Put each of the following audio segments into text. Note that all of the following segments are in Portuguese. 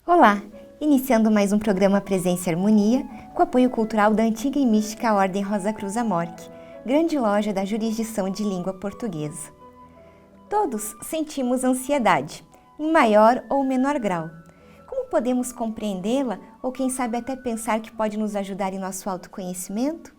Olá! Iniciando mais um programa Presença e Harmonia, com apoio cultural da antiga e mística Ordem Rosa Cruz Amorque, grande loja da jurisdição de língua portuguesa. Todos sentimos ansiedade, em maior ou menor grau. Como podemos compreendê-la ou quem sabe até pensar que pode nos ajudar em nosso autoconhecimento?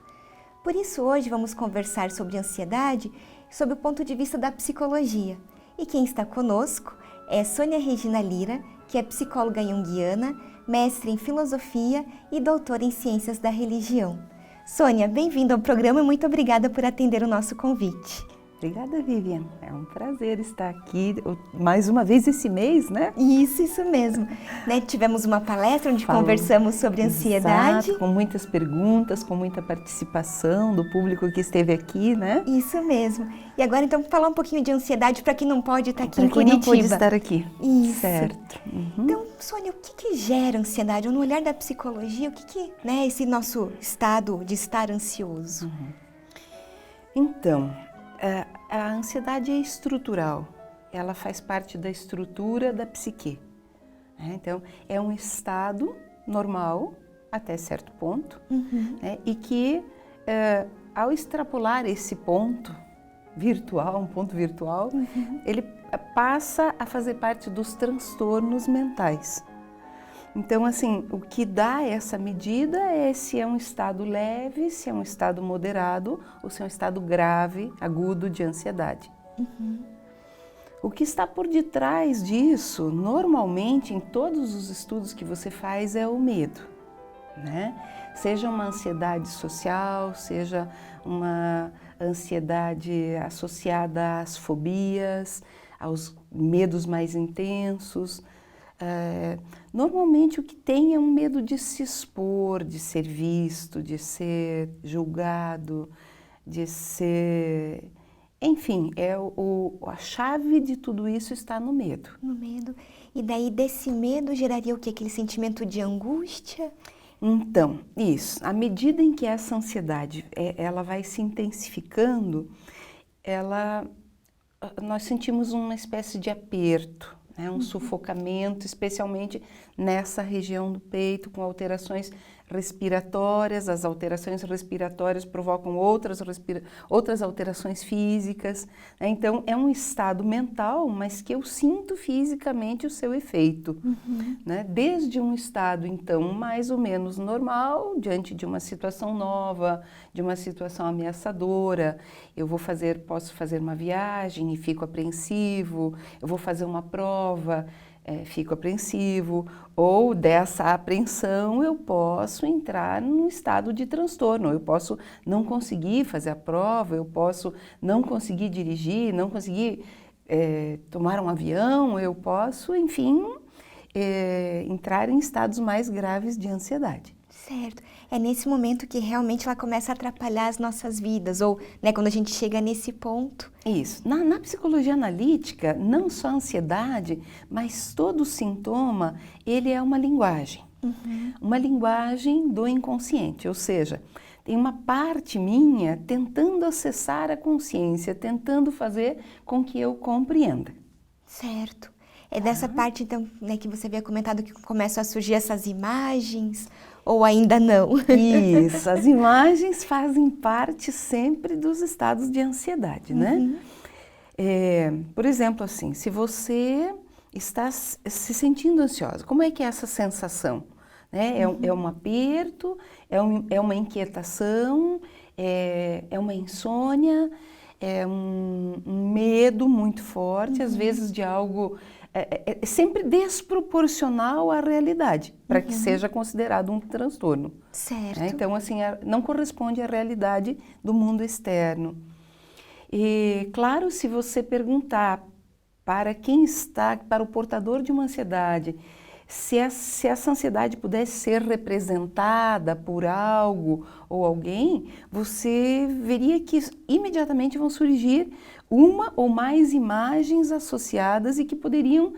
Por isso hoje vamos conversar sobre ansiedade sob o ponto de vista da psicologia. E quem está conosco é Sônia Regina Lira, que é psicóloga junguiana, mestre em filosofia e doutora em ciências da religião. Sônia, bem-vinda ao programa e muito obrigada por atender o nosso convite. Obrigada, Vivian. É um prazer estar aqui mais uma vez esse mês, né? Isso mesmo. Tivemos uma palestra onde conversamos sobre ansiedade. Exato, com muitas perguntas, com muita participação do público que esteve aqui, né? Isso mesmo. E agora, então, falar um pouquinho de ansiedade para quem não pode estar aqui pra em Curitiba. Quem não pode estar aqui. Isso. Certo. Então, Sônia, o que gera ansiedade? No olhar da psicologia, o que esse nosso estado de estar ansioso? Então, a ansiedade é estrutural, ela faz parte da estrutura da psique. Então, é um estado normal até certo ponto, e que ao extrapolar esse ponto virtual, um ponto virtual, ele passa a fazer parte dos transtornos mentais. Então, assim, o que dá essa medida é se é um estado leve, se é um estado moderado ou se é um estado grave, agudo de ansiedade. O que está por detrás disso, normalmente, em todos os estudos que você faz, é o medo, né? Seja uma ansiedade social, seja uma ansiedade associada às fobias, aos medos mais intensos. Normalmente o que tem é um medo de se expor, de ser visto, de ser julgado, de ser... Enfim, a chave de tudo isso está no medo. No medo. E daí desse medo geraria o quê? Aquele sentimento de angústia? Então, isso. À medida em que essa ansiedade ela vai se intensificando, nós sentimos uma espécie de aperto, um sufocamento, especialmente nessa região do peito, com alterações respiratórias. As alterações respiratórias provocam outras alterações físicas. Então, é um estado mental, mas que eu sinto fisicamente o seu efeito. Desde um estado, então, mais ou menos normal, diante de uma situação nova, de uma situação ameaçadora. Eu posso fazer uma viagem e fico apreensivo, eu vou fazer uma prova, fico apreensivo, ou dessa apreensão eu posso entrar num estado de transtorno, eu posso não conseguir fazer a prova, eu posso não conseguir dirigir, não conseguir tomar um avião, eu posso, enfim, entrar em estados mais graves de ansiedade. Certo. É nesse momento que realmente ela começa a atrapalhar as nossas vidas, ou quando a gente chega nesse ponto. Isso. Na psicologia analítica, não só a ansiedade, mas todo sintoma, ele é uma linguagem. Uma linguagem do inconsciente, ou seja, tem uma parte minha tentando acessar a consciência, tentando fazer com que eu compreenda. Certo. É dessa parte, então, que você havia comentado que começam a surgir essas imagens, ou ainda não? Isso, as imagens fazem parte sempre dos estados de ansiedade, né? Por exemplo, assim, se você está se sentindo ansiosa, como é que é essa sensação? É um aperto, é uma inquietação, é uma insônia, é um medo muito forte, às vezes de algo... É sempre desproporcional à realidade, para que seja considerado um transtorno. Certo. Então, assim, não corresponde à realidade do mundo externo. E, claro, se você perguntar para o portador de uma ansiedade, se essa ansiedade pudesse ser representada por algo ou alguém, você veria que imediatamente vão surgir uma ou mais imagens associadas e que poderiam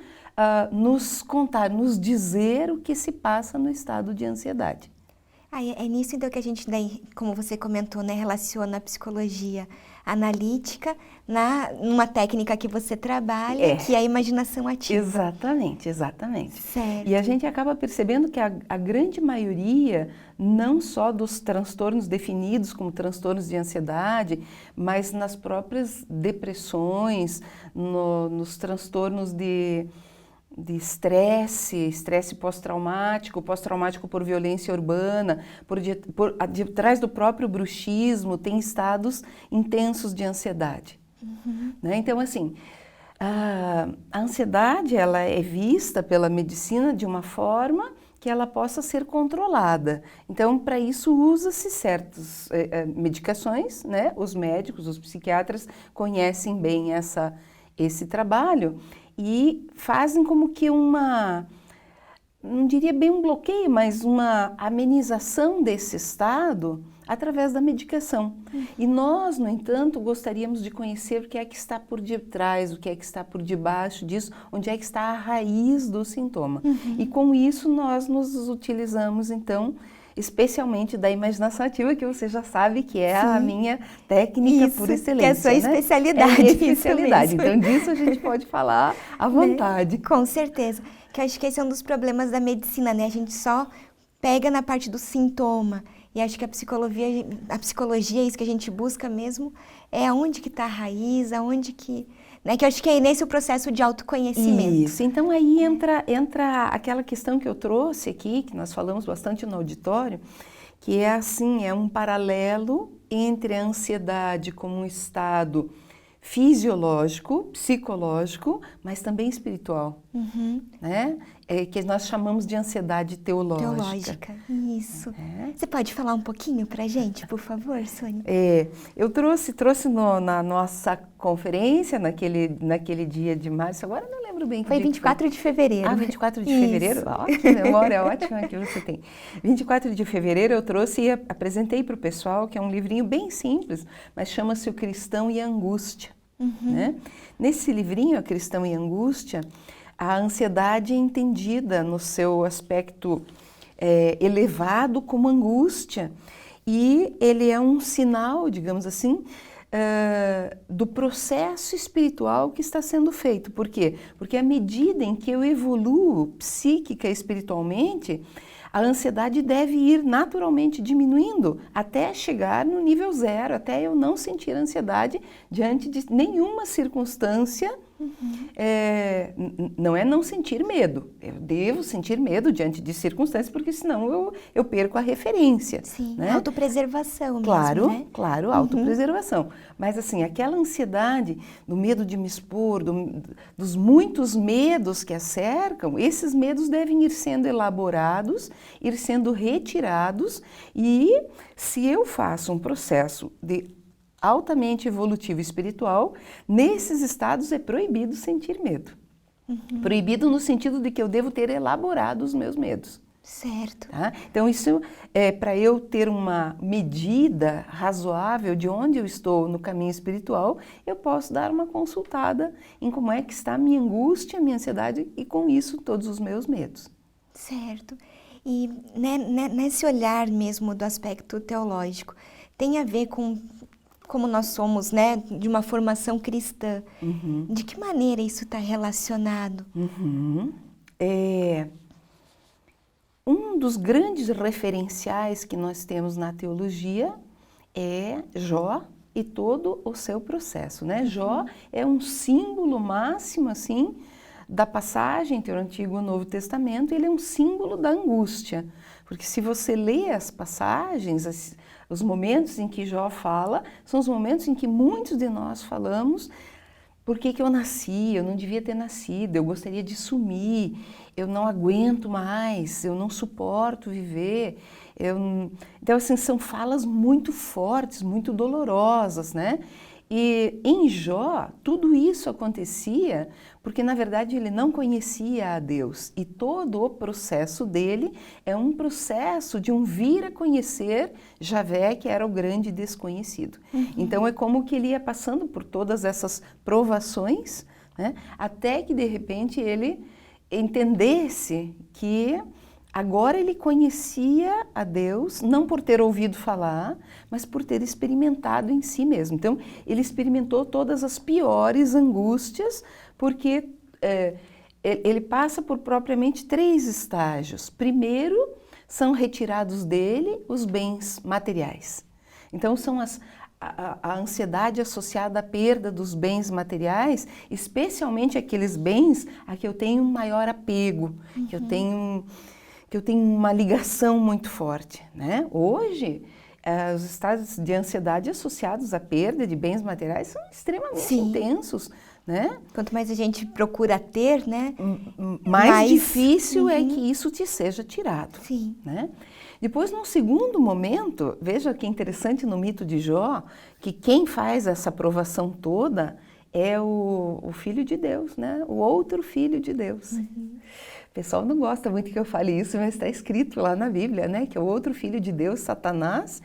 nos contar, nos dizer o que se passa no estado de ansiedade. É nisso então que a gente, daí, como você comentou, né, relaciona a psicologia analítica numa técnica que você trabalha, que é a imaginação ativa. Exatamente, exatamente. Certo. E a gente acaba percebendo que a grande maioria, não só dos transtornos definidos como transtornos de ansiedade, mas nas próprias depressões, nos transtornos de estresse pós-traumático por violência urbana, por detrás do próprio bruxismo, tem estados intensos de ansiedade. Né? Então, assim, a ansiedade ela é vista pela medicina de uma forma que ela possa ser controlada. Então, para isso, usa-se certas medicações, né? Os médicos, os psiquiatras conhecem bem esse trabalho e fazem como que não diria bem um bloqueio, mas uma amenização desse estado através da medicação. E nós, no entanto, gostaríamos de conhecer o que é que está por detrás, o que é que está por debaixo disso, onde é que está a raiz do sintoma. E com isso nós nos utilizamos, então, especialmente da imaginação ativa, que você já sabe que é a minha técnica por excelência. Que é a sua especialidade. É a minha especialidade. Então, disso a gente pode falar à vontade. Com certeza. Que eu acho que esse é um dos problemas da medicina, né? A gente só pega na parte do sintoma. E acho que a psicologia, isso que a gente busca mesmo, é onde que está a raiz, aonde que... Né? Que eu acho que é nesse o processo de autoconhecimento. Isso, então aí entra aquela questão que eu trouxe aqui, que nós falamos bastante no auditório, que é assim, é um paralelo entre a ansiedade como um estado fisiológico, psicológico, mas também espiritual, né? Que nós chamamos de ansiedade teológica. Isso. Você pode falar um pouquinho pra gente, por favor, Sônia? Eu trouxe na nossa conferência, naquele dia de março, agora não lembro bem. Foi 24 de fevereiro. 24 de fevereiro? Ótima memória, ótima que você tem. 24 de fevereiro eu trouxe e apresentei para o pessoal, que é um livrinho bem simples, mas chama-se O Cristão e a Angústia. Né? Nesse livrinho, A Cristão e a Angústia, a ansiedade é entendida no seu aspecto elevado como angústia, e ele é um sinal, digamos assim, do processo espiritual que está sendo feito. Por quê? Porque à medida em que eu evoluo psíquica e espiritualmente, a ansiedade deve ir naturalmente diminuindo até chegar no nível zero, até eu não sentir ansiedade diante de nenhuma circunstância. Não é não sentir medo, eu devo sentir medo diante de circunstâncias, porque senão eu perco a referência. Sim, né? Autopreservação Claro, mesmo, né? Claro, autopreservação. Mas assim, aquela ansiedade, do medo de me expor, dos muitos medos que a cercam, esses medos devem ir sendo elaborados, ir sendo retirados, e se eu faço um processo de altamente evolutivo espiritual, nesses estados é proibido sentir medo. Proibido no sentido de que eu devo ter elaborado os meus medos. Certo. Tá? Então, isso é para eu ter uma medida razoável de onde eu estou no caminho espiritual, eu posso dar uma consultada em como é que está a minha angústia, a minha ansiedade e, com isso, todos os meus medos. Certo. E nesse olhar mesmo do aspecto teológico, tem a ver com como nós somos, né, de uma formação cristã. De que maneira isso está relacionado? Um dos grandes referenciais que nós temos na teologia é Jó e todo o seu processo, né? Jó é um símbolo máximo, assim, da passagem entre o Antigo e o Novo Testamento. Ele é um símbolo da angústia, porque se você lê as passagens, os momentos em que Jó fala, são os momentos em que muitos de nós falamos: por que eu nasci? Eu não devia ter nascido, eu gostaria de sumir, eu não aguento mais, eu não suporto viver. Então, assim, são falas muito fortes, muito dolorosas, né? E em Jó, tudo isso acontecia porque, na verdade, ele não conhecia a Deus. E todo o processo dele é um processo de um vir a conhecer Javé, que era o grande desconhecido. Então, é como que ele ia passando por todas essas provações, né, até que, de repente, ele entendesse que Agora ele conhecia a Deus, não por ter ouvido falar, mas por ter experimentado em si mesmo. Então, ele experimentou todas as piores angústias, porque ele passa por propriamente 3 estágios. Primeiro, são retirados dele os bens materiais. Então, são a ansiedade associada à perda dos bens materiais, especialmente aqueles bens a que eu tenho um maior apego, que eu tenho uma ligação muito forte, né? Hoje, os estados de ansiedade associados à perda de bens materiais são extremamente intensos, né? Quanto mais a gente procura ter, né? Mais difícil é que isso te seja tirado, né? Depois, num segundo momento, veja que interessante no mito de Jó, que quem faz essa provação toda é o Filho de Deus, né? O outro Filho de Deus. O pessoal não gosta muito que eu fale isso, mas está escrito lá na Bíblia, né? Que é o outro Filho de Deus, Satanás,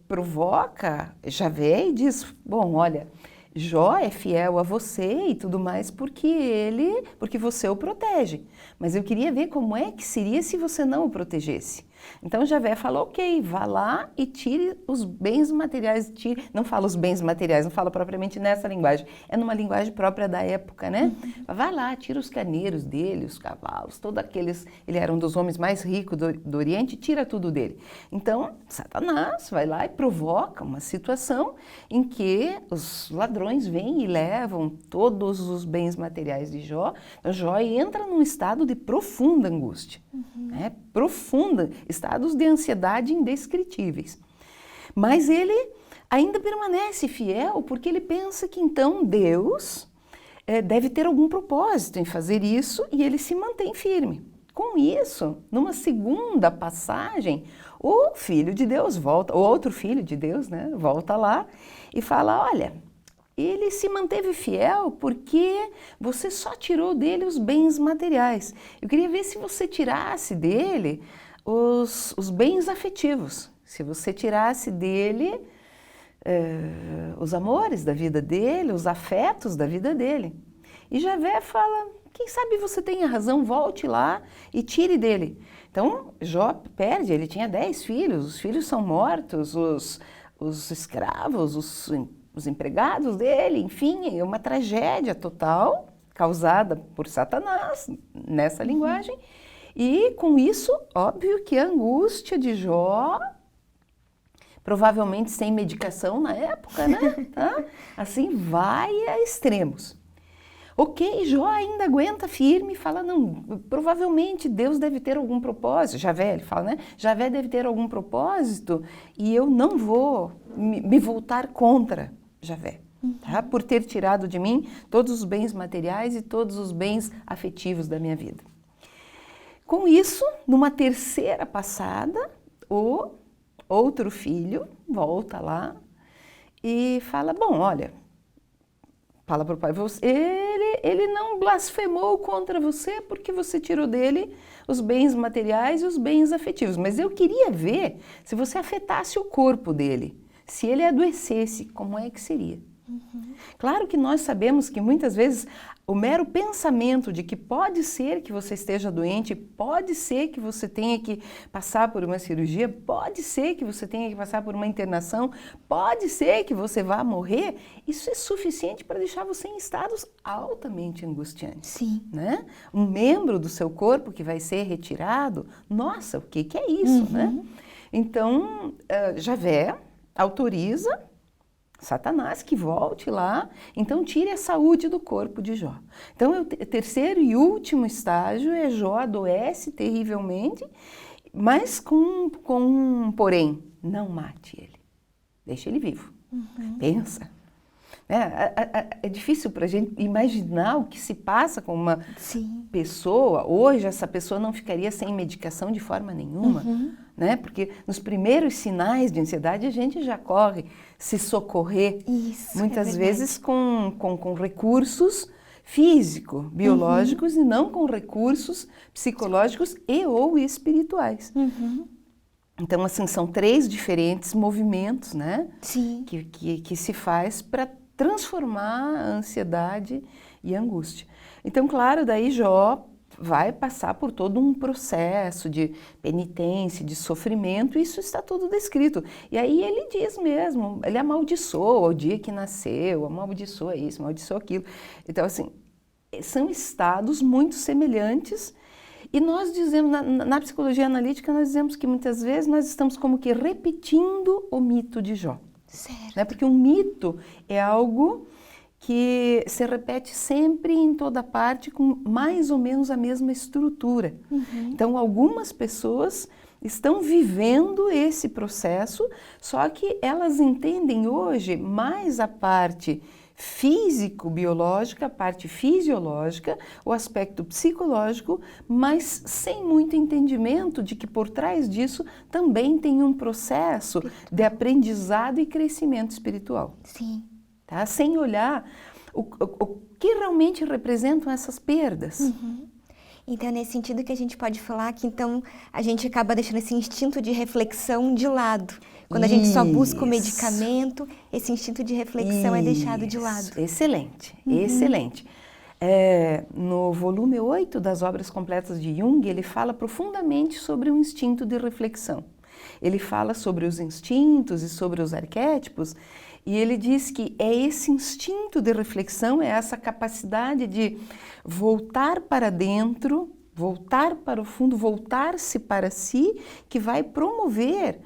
provoca Javé e diz, bom, olha, Jó é fiel a você e tudo mais porque você o protege. Mas eu queria ver como é que seria se você não o protegesse. Então Javé falou, ok, vá lá e tire os bens materiais, não fala os bens materiais, não fala propriamente nessa linguagem, é numa linguagem própria da época, né? Vai lá, tira os carneiros dele, os cavalos, todos aqueles, ele era um dos homens mais ricos do Oriente, tira tudo dele. Então Satanás vai lá e provoca uma situação em que os ladrões vêm e levam todos os bens materiais de Jó. Então Jó entra num estado de profunda angústia, né? Profunda, estados de ansiedade indescritíveis. Mas ele ainda permanece fiel porque ele pensa que então Deus deve ter algum propósito em fazer isso e ele se mantém firme. Com isso, numa segunda passagem, o Filho de Deus volta, o outro Filho de Deus, né, volta lá e fala, olha, ele se manteve fiel porque você só tirou dele os bens materiais. Eu queria ver se você tirasse dele os bens afetivos, se você tirasse dele os amores da vida dele, os afetos da vida dele. E Javé fala, quem sabe você tenha razão, volte lá e tire dele. Então Jó perde, ele tinha 10 filhos, os filhos são mortos, os escravos, os empregados dele, enfim, é uma tragédia total causada por Satanás, nessa linguagem. E com isso, óbvio que a angústia de Jó, provavelmente sem medicação na época, né? Tá? Assim, vai a extremos. Ok, Jó ainda aguenta firme e fala, não, provavelmente Deus deve ter algum propósito, Javé, ele fala, né? Javé deve ter algum propósito e eu não vou me voltar contra Javé, tá? Por ter tirado de mim todos os bens materiais e todos os bens afetivos da minha vida. Com isso, numa terceira passada, o outro filho volta lá e fala, bom, olha, fala para o pai, ele não blasfemou contra você porque você tirou dele os bens materiais e os bens afetivos, mas eu queria ver se você afetasse o corpo dele, se ele adoecesse, como é que seria? Claro que nós sabemos que muitas vezes o mero pensamento de que pode ser que você esteja doente, pode ser que você tenha que passar por uma cirurgia, pode ser que você tenha que passar por uma internação, pode ser que você vá morrer, isso é suficiente para deixar você em estados altamente angustiantes. Sim. Né? Um membro do seu corpo que vai ser retirado, nossa, o que é isso? Né? Então, Javé autoriza Satanás que volte lá, então tire a saúde do corpo de Jó. Então o terceiro e último estágio é Jó adoece terrivelmente, mas com porém, não mate ele, deixe ele vivo, pensa. É difícil para a gente imaginar o que se passa com uma pessoa. Hoje essa pessoa não ficaria sem medicação de forma nenhuma, né? Porque nos primeiros sinais de ansiedade a gente já corre se socorrer, muitas vezes com recursos físicos, biológicos e não com recursos psicológicos e ou espirituais. Então, assim, são 3 diferentes movimentos, né? Sim. Que se faz para transformar a ansiedade e a angústia. Então, claro, daí Jó vai passar por todo um processo de penitência, de sofrimento, isso está tudo descrito. E aí ele diz mesmo, ele amaldiçoa o dia que nasceu, amaldiçoa isso, amaldiçoa aquilo. Então, assim, são estados muito semelhantes e nós dizemos, na psicologia analítica, nós dizemos que muitas vezes nós estamos como que repetindo o mito de Jó. Certo. Né? Porque um mito é algo que se repete sempre em toda parte com mais ou menos a mesma estrutura. Então, algumas pessoas estão vivendo esse processo, só que elas entendem hoje mais a parte físico-biológica, a parte fisiológica, o aspecto psicológico, mas sem muito entendimento de que por trás disso também tem um processo de aprendizado e crescimento espiritual. Sim. Tá? Sem olhar o que realmente representam essas perdas. Então, é nesse sentido que a gente pode falar que, então, a gente acaba deixando esse instinto de reflexão de lado. Quando a gente só busca o medicamento, esse instinto de reflexão é deixado de lado. Excelente, excelente. No volume 8 das Obras Completas de Jung, ele fala profundamente sobre o instinto de reflexão. Ele fala sobre os instintos e sobre os arquétipos, e ele diz que é esse instinto de reflexão, é essa capacidade de voltar para dentro, voltar para o fundo, voltar-se para si, que vai promover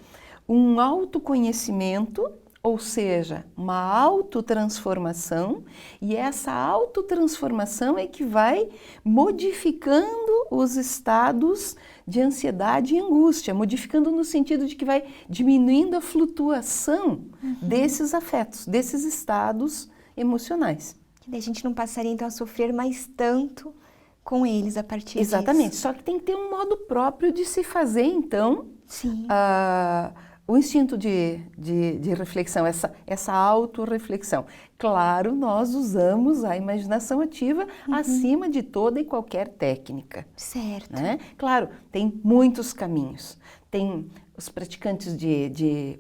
um autoconhecimento, ou seja, uma autotransformação, e essa autotransformação é que vai modificando os estados de ansiedade e angústia, modificando no sentido de que vai diminuindo a flutuação desses afetos, desses estados emocionais. Que daí a gente não passaria então a sofrer mais tanto com eles a partir disso. Exatamente, só que tem que ter um modo próprio de se fazer, então, Sim. O instinto de reflexão, essa autorreflexão. Claro, nós usamos a imaginação ativa acima de toda e qualquer técnica. Certo. Né? Claro, tem muitos caminhos. Tem os praticantes de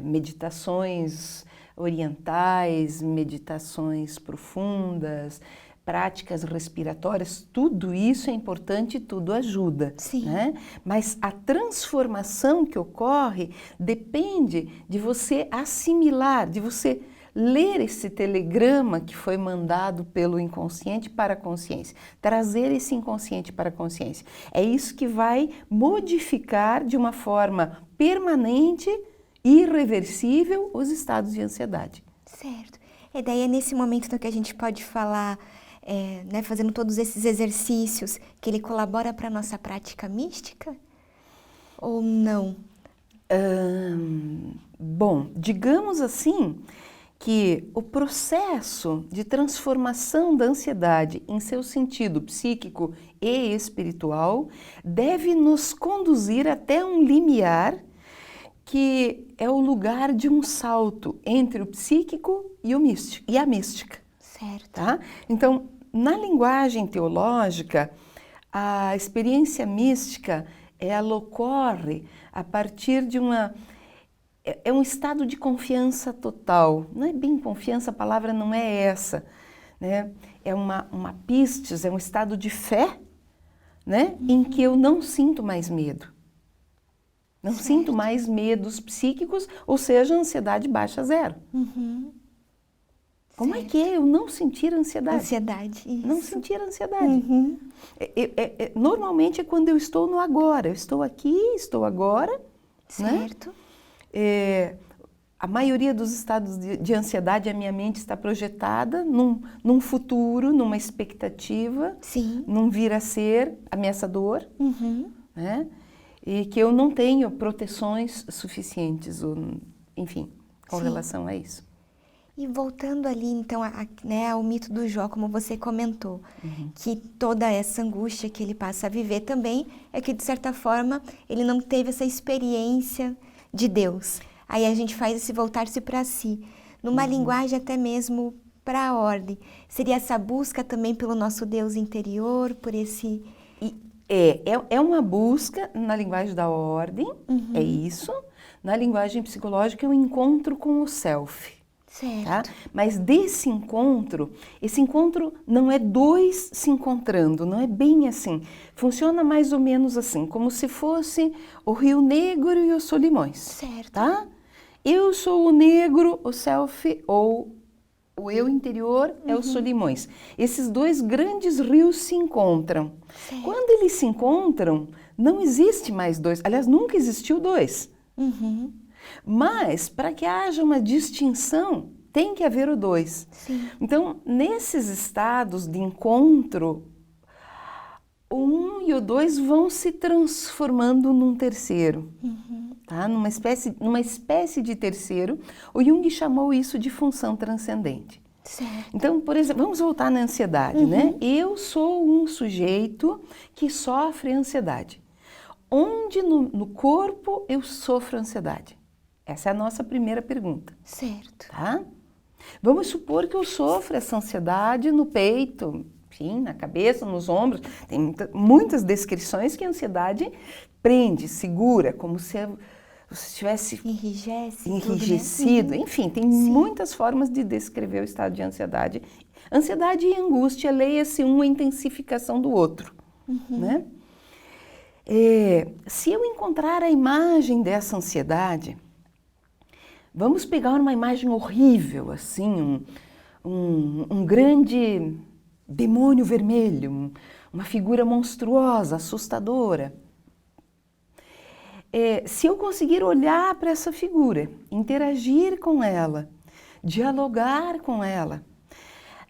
meditações orientais, meditações profundas, práticas respiratórias, tudo isso é importante e tudo ajuda. Sim. Né? Mas a transformação que ocorre depende de você assimilar, de você ler esse telegrama que foi mandado pelo inconsciente para a consciência, trazer esse inconsciente para a consciência. É isso que vai modificar de uma forma permanente, irreversível, os estados de ansiedade. Certo. E daí é nesse momento que a gente pode falar, né, fazendo todos esses exercícios, que ele colabora para a nossa prática mística? Ou não? Bom, digamos assim que o processo de transformação da ansiedade em seu sentido psíquico e espiritual deve nos conduzir até um limiar que é o lugar de um salto entre o psíquico e o místico, e a mística. Certo. Tá? Então, na linguagem teológica, a experiência mística, ela ocorre a partir de é um estado de confiança total. Não é bem confiança, a palavra não é essa. Né? É uma pistis, é um estado de fé, né? Em que eu não sinto mais medo. Não sinto mais medos psíquicos, ou seja, a ansiedade baixa a zero. Como é que é eu não sentir ansiedade? Ansiedade, isso. Não sentir ansiedade. Normalmente é quando eu estou no agora. Eu estou aqui, estou agora. Certo. Né? A maioria dos estados de ansiedade, a minha mente está projetada num futuro, numa expectativa, Sim. num vir a ser ameaçador, né? E que eu não tenho proteções suficientes, enfim, com relação a isso. E voltando ali, então, né, ao mito do Jó, como você comentou, que toda essa angústia que ele passa a viver também é que, de certa forma, ele não teve essa experiência de Deus. Aí a gente faz esse voltar-se para si, numa linguagem até mesmo para a ordem. Seria essa busca também pelo nosso Deus interior, por esse... É uma busca na linguagem da ordem, é isso. Na linguagem psicológica é um encontro com o self. Certo. Tá? Mas desse encontro, esse encontro não é dois se encontrando, não é bem assim. Funciona mais ou menos assim, como se fosse o Rio Negro e o Solimões. Certo. Tá? Eu sou o negro, o self, ou o eu interior é o Solimões. Esses dois grandes rios se encontram. Certo. Quando eles se encontram, não existe mais dois. Aliás, nunca existiu dois. Uhum. Mas, para que haja uma distinção, tem que haver o dois. Sim. Então, nesses estados de encontro, o um e o dois vão se transformando num terceiro. Tá? Numa espécie de terceiro. O Jung chamou isso de função transcendente. Certo. Então, por exemplo, vamos voltar na ansiedade, né? Eu sou um sujeito que sofre ansiedade. Onde no corpo eu sofro ansiedade? Essa é a nossa primeira pergunta. Certo. Tá? Vamos supor que eu sofro essa ansiedade no peito, enfim, na cabeça, nos ombros. Tem muitas descrições que a ansiedade prende, segura, como se você estivesse enrijecido. Tudo, né? Enfim, tem muitas formas de descrever o estado de ansiedade. Ansiedade e angústia, leia-se uma intensificação do outro, né? Se eu encontrar a imagem dessa ansiedade, vamos pegar uma imagem horrível, assim, um grande demônio vermelho, uma figura monstruosa, assustadora. Se eu conseguir olhar para essa figura, interagir com ela, dialogar com ela,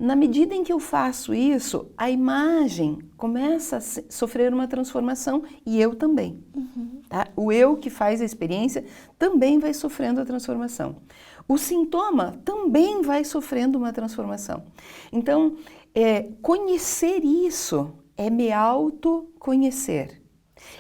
na medida em que eu faço isso, a imagem começa a sofrer uma transformação e eu também. Tá? O eu que faz a experiência também vai sofrendo a transformação. O sintoma também vai sofrendo uma transformação. Então, conhecer isso é me autoconhecer.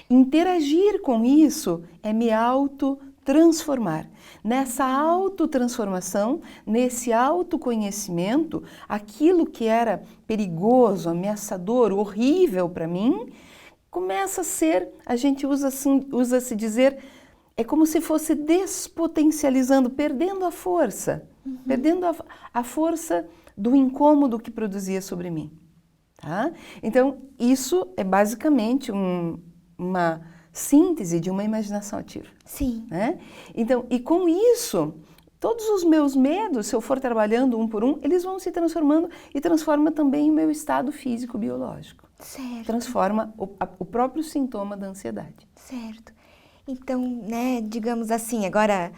Interagir com isso é me autotransformar. Nessa autotransformação, nesse autoconhecimento, aquilo que era perigoso, ameaçador, horrível para mim, começa a ser, a gente usa-se dizer, é como se fosse despotencializando, perdendo a força, perdendo a força do incômodo que produzia sobre mim. Tá? Então, isso é basicamente uma síntese de uma imaginação ativa. Sim. Né? Então, e com isso, todos os meus medos, se eu for trabalhando um por um, eles vão se transformando e transforma também o meu estado físico biológico. Certo. Transforma o próprio sintoma da ansiedade. Certo. Então, né, digamos assim, agora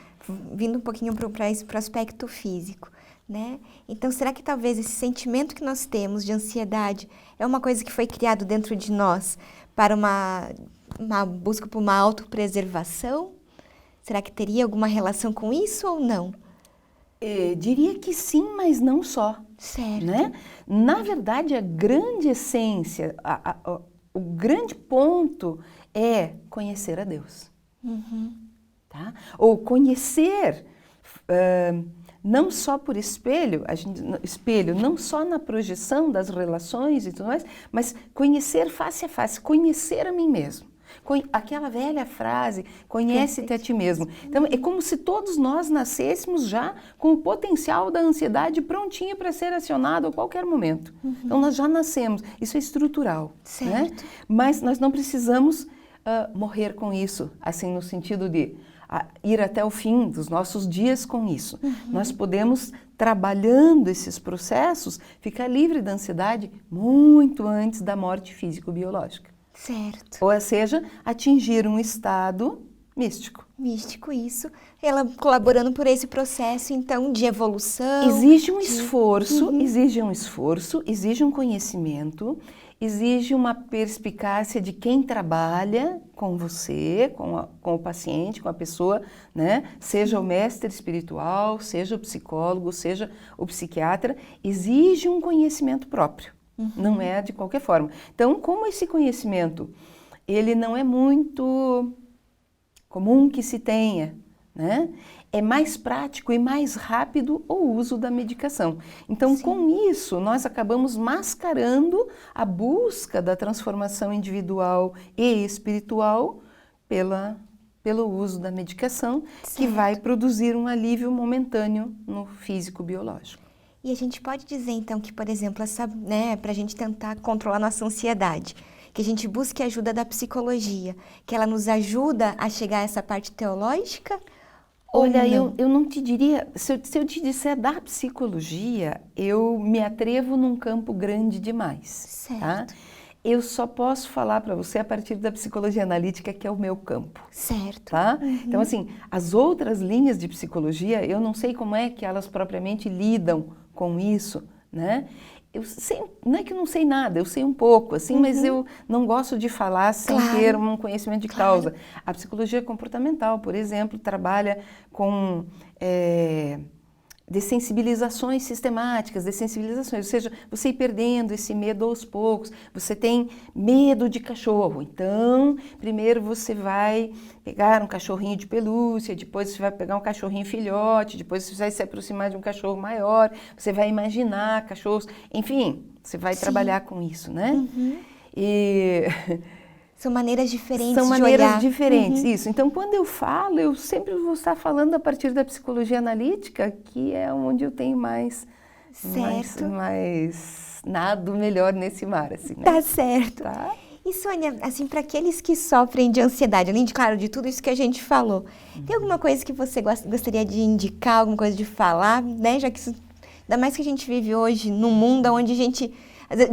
vindo um pouquinho para o aspecto físico, né? Então, será que talvez esse sentimento que nós temos de ansiedade é uma coisa que foi criado dentro de nós para uma busca por uma autopreservação? Será que teria alguma relação com isso ou não? Diria que sim, mas não só. Certo. Né? Na verdade, a grande essência, o grande ponto é conhecer a Deus. Tá? Ou conhecer, não só por espelho, não só na projeção das relações e tudo mais, mas conhecer face a face, conhecer a mim mesmo. Aquela velha frase, conhece-te a ti mesmo. Então, é como se todos nós nascêssemos já com o potencial da ansiedade prontinho para ser acionado a qualquer momento. Então, nós já nascemos. Isso é estrutural. Né? Mas nós não precisamos morrer com isso, assim, no sentido de ir até o fim dos nossos dias com isso. Nós podemos, trabalhando esses processos, ficar livre da ansiedade muito antes da morte físico-biológica. Certo. Ou seja, atingir um estado místico. Místico, isso. Ela colaborando por esse processo, então, de evolução. Exige um esforço, exige um conhecimento, exige uma perspicácia de quem trabalha com você, com o paciente, com a pessoa, né? Seja o mestre espiritual, seja o psicólogo, seja o psiquiatra, exige um conhecimento próprio. Não é de qualquer forma. Então, como esse conhecimento, ele não é muito comum que se tenha, né? É mais prático e mais rápido o uso da medicação. Então, com isso, nós acabamos mascarando a busca da transformação individual e espiritual pela pelo uso da medicação, que Certo. vai produzir um alívio momentâneo no físico biológico. E a gente pode dizer, então, que, por exemplo, para a gente tentar controlar nossa ansiedade, que a gente busque ajuda da psicologia, que ela nos ajuda a chegar a essa parte teológica? Olha, Ou não? eu não te diria, se eu te disser da psicologia, eu me atrevo num campo grande demais, tá? Certo. Eu só posso falar para você a partir da psicologia analítica, que é o meu campo, Certo. tá? Então, assim, as outras linhas de psicologia, eu não sei como é que elas propriamente lidam com isso, né? Eu sei, não é que eu não sei nada, eu sei um pouco, assim, mas eu não gosto de falar sem Claro. ter um conhecimento de Claro. causa. A psicologia comportamental, por exemplo, trabalha com dessensibilizações sistemáticas, dessensibilizações, ou seja, você ir perdendo esse medo aos poucos. Você tem medo de cachorro, então primeiro você vai pegar um cachorrinho de pelúcia, depois você vai pegar um cachorrinho filhote, depois você vai se aproximar de um cachorro maior, você vai imaginar cachorros, enfim, você vai trabalhar com isso, né? E São maneiras diferentes são de maneiras olhar. diferentes, isso. Então, quando eu falo, eu sempre vou estar falando a partir da psicologia analítica, que é onde eu tenho mais nado melhor nesse mar, assim, né? Tá certo. Tá? E Sônia, assim, para aqueles que sofrem de ansiedade, além de, claro, de tudo isso que a gente falou, tem alguma coisa que você gostaria de indicar, alguma coisa de falar, né? Já que isso, ainda mais que a gente vive hoje num mundo onde a gente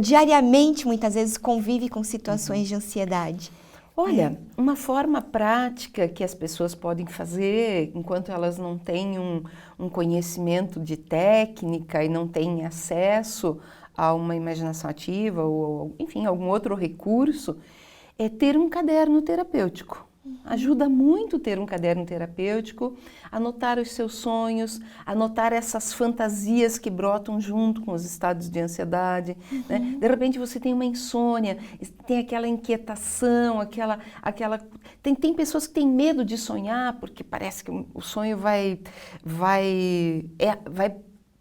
diariamente, muitas vezes, convive com situações de ansiedade. Olha, uma forma prática que as pessoas podem fazer enquanto elas não têm um conhecimento de técnica e não têm acesso a uma imaginação ativa ou, enfim, algum outro recurso, é ter um caderno terapêutico. Ajuda muito ter um caderno terapêutico, anotar os seus sonhos, anotar essas fantasias que brotam junto com os estados de ansiedade, né? De repente você tem uma insônia, tem aquela inquietação, Tem pessoas que têm medo de sonhar porque parece que o sonho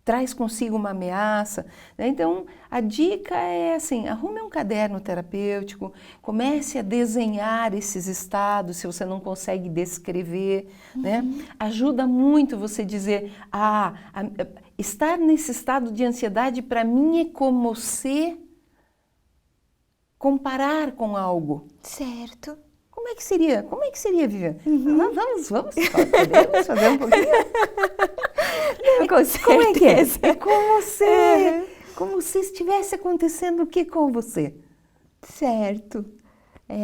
traz consigo uma ameaça, né? Então, a dica é assim, arrume um caderno terapêutico, comece a desenhar esses estados, se você não consegue descrever, né? Ajuda muito você dizer, estar nesse estado de ansiedade para mim é como se comparar com algo. Certo. Como é que seria, Viviane? Vamos podemos fazer um pouquinho? Com certeza. Como é que é? É como se estivesse acontecendo o que com você? Certo.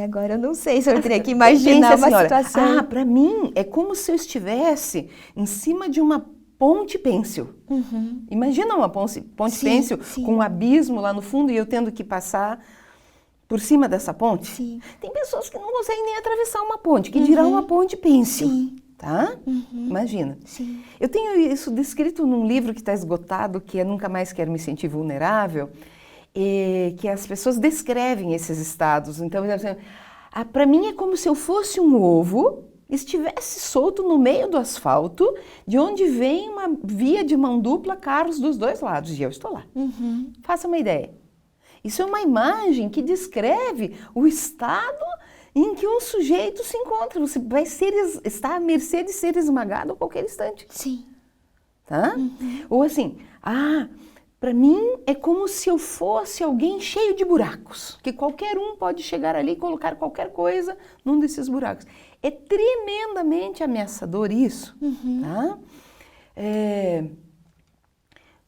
Agora eu não sei se eu teria que imaginar uma situação. Para mim é como se eu estivesse em cima de uma ponte pênsil. Imagina uma ponte pênsil com um abismo lá no fundo e eu tendo que passar por cima dessa ponte? Sim. Tem pessoas que não conseguem nem atravessar uma ponte, que dirá uma ponte pênsil. Sim. Tá? Imagina. Sim. Eu tenho isso descrito num livro que está esgotado, que é Nunca Mais Quero Me Sentir Vulnerável, que as pessoas descrevem esses estados. Então, para mim é como se eu fosse um ovo, estivesse solto no meio do asfalto, de onde vem uma via de mão dupla, carros dos dois lados, e eu estou lá. Faça uma ideia. Isso é uma imagem que descreve o estado em que um sujeito se encontra. Você vai estar à mercê de ser esmagado a qualquer instante. Sim. Tá? Ou assim, para mim é como se eu fosse alguém cheio de buracos, que qualquer um pode chegar ali e colocar qualquer coisa num desses buracos. É tremendamente ameaçador isso, tá?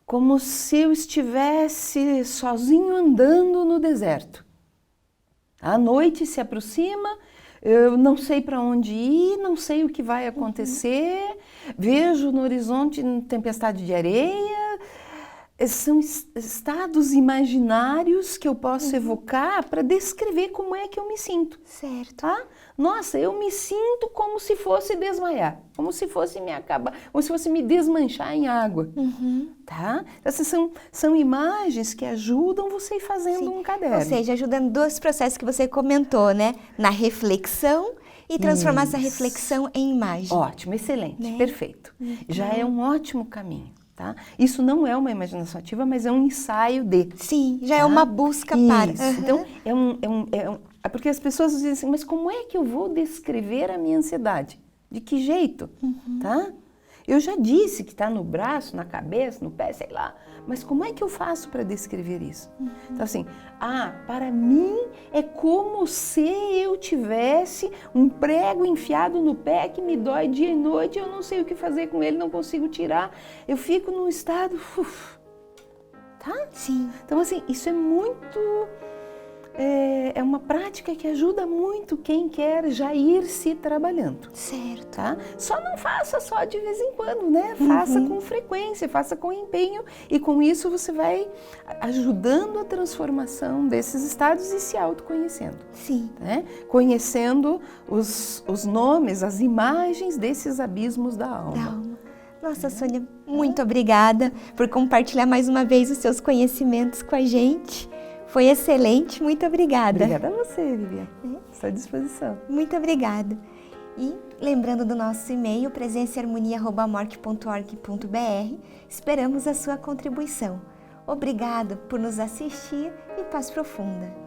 Como se eu estivesse sozinho andando no deserto. A noite se aproxima, eu não sei para onde ir, não sei o que vai acontecer, vejo no horizonte tempestade de areia. São estados imaginários que eu posso evocar para descrever como é que eu me sinto. Certo. Tá? Nossa, eu me sinto como se fosse desmaiar, como se fosse me acabar, como se fosse me desmanchar em água. Tá? Essas são imagens que ajudam você a ir fazendo um caderno. Ou seja, ajudando dois processos que você comentou, né? Na reflexão e transformar essa reflexão em imagem. Ótimo, excelente, perfeito. Já é um ótimo caminho. Tá? Isso não é uma imaginação ativa, mas é um ensaio de. Sim, já é uma busca para. Então, Porque as pessoas dizem assim, mas como é que eu vou descrever a minha ansiedade? De que jeito? Tá? Eu já disse que está no braço, na cabeça, no pé, sei lá, mas como é que eu faço para descrever isso? Então assim, para mim é como se eu tivesse um prego enfiado no pé que me dói dia e noite, eu não sei o que fazer com ele, não consigo tirar, eu fico num estado... tá? Sim. Então assim, isso é muito... É uma prática que ajuda muito quem quer já ir se trabalhando. Certo. Tá? Só não faça só de vez em quando, né? Faça com frequência, faça com empenho e com isso você vai ajudando a transformação desses estados e se autoconhecendo. Sim. Né? Conhecendo os nomes, as imagens desses abismos da alma. Nossa, Sônia, muito obrigada por compartilhar mais uma vez os seus conhecimentos com a gente. Foi excelente, muito obrigada. Obrigada a você, Viviane. Estou à disposição. Muito obrigada. E lembrando do nosso e-mail, presençaharmonia@morte.org.br, esperamos a sua contribuição. Obrigada por nos assistir e paz profunda.